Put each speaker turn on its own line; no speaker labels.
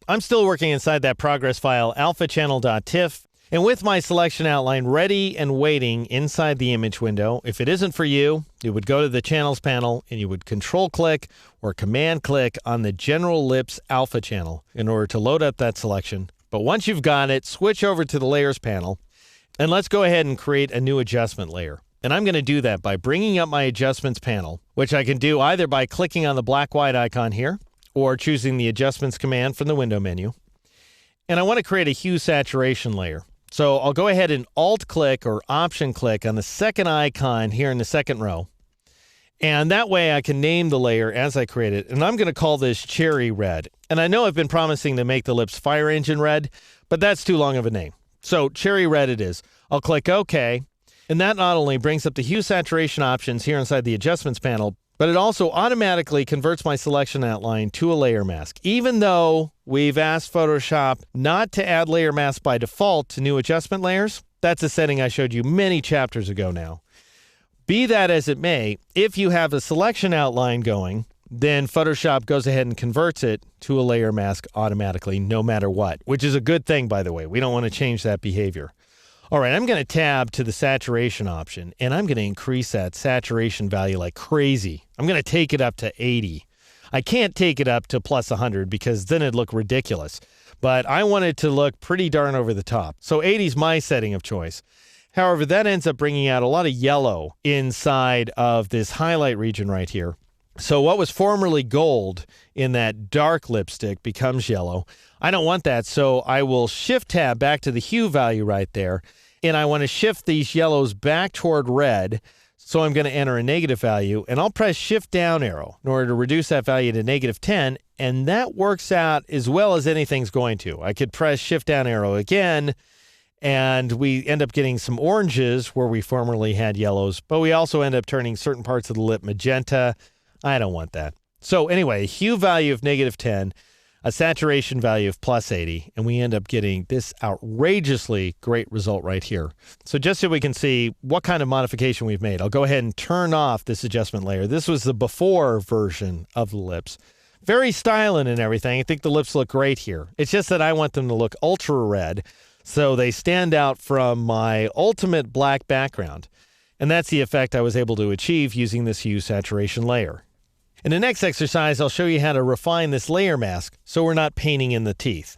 I'm still working inside that progress file, alphachannel.tiff. And with my selection outline ready and waiting inside the image window, if it isn't for you, you would go to the channels panel and you would control click or command click on the General Ellipse Alpha channel in order to load up that selection. But once you've got it, switch over to the layers panel and let's go ahead and create a new adjustment layer. And I'm going to do that by bringing up my adjustments panel, which I can do either by clicking on the black white icon here or choosing the adjustments command from the window menu. And I want to create a hue saturation layer. So I'll go ahead and Alt-click or Option-click on the second icon here in the second row. And that way I can name the layer as I create it. And I'm going to call this Cherry Red. And I know I've been promising to make the Ellipse Fire Engine Red, but that's too long of a name. So Cherry Red it is. I'll click OK. And that not only brings up the hue saturation options here inside the Adjustments panel, but it also automatically converts my selection outline to a layer mask. Even though we've asked Photoshop not to add layer mask by default to new adjustment layers, that's a setting I showed you many chapters ago now. Be that as it may, if you have a selection outline going, then Photoshop goes ahead and converts it to a layer mask automatically, no matter what, which is a good thing, by the way. We don't want to change that behavior. All right, I'm going to tab to the saturation option, and I'm going to increase that saturation value like crazy. I'm going to take it up to 80. I can't take it up to plus 100 because then it'd look ridiculous. But I want it to look pretty darn over the top. So 80 is my setting of choice. However, that ends up bringing out a lot of yellow inside of this highlight region right here. So what was formerly gold in that dark lipstick becomes yellow. I don't want that, so I will shift tab back to the hue value right there. And I want to shift these yellows back toward red. So I'm going to enter a negative value, and I'll press shift down arrow in order to reduce that value to -10. And that works out as well as anything's going to. I could press shift down arrow again, and we end up getting some oranges where we formerly had yellows, but we also end up turning certain parts of the lip magenta. I don't want that. So anyway, hue value of -10, a saturation value of plus 80, and we end up getting this outrageously great result right here. So just so we can see what kind of modification we've made, I'll go ahead and turn off this adjustment layer. This was the before version of the lips. Very styling and everything. I think the lips look great here. It's just that I want them to look ultra red, so they stand out from my ultimate black background. And that's the effect I was able to achieve using this hue saturation layer. In the next exercise, I'll show you how to refine this layer mask so we're not painting in the teeth.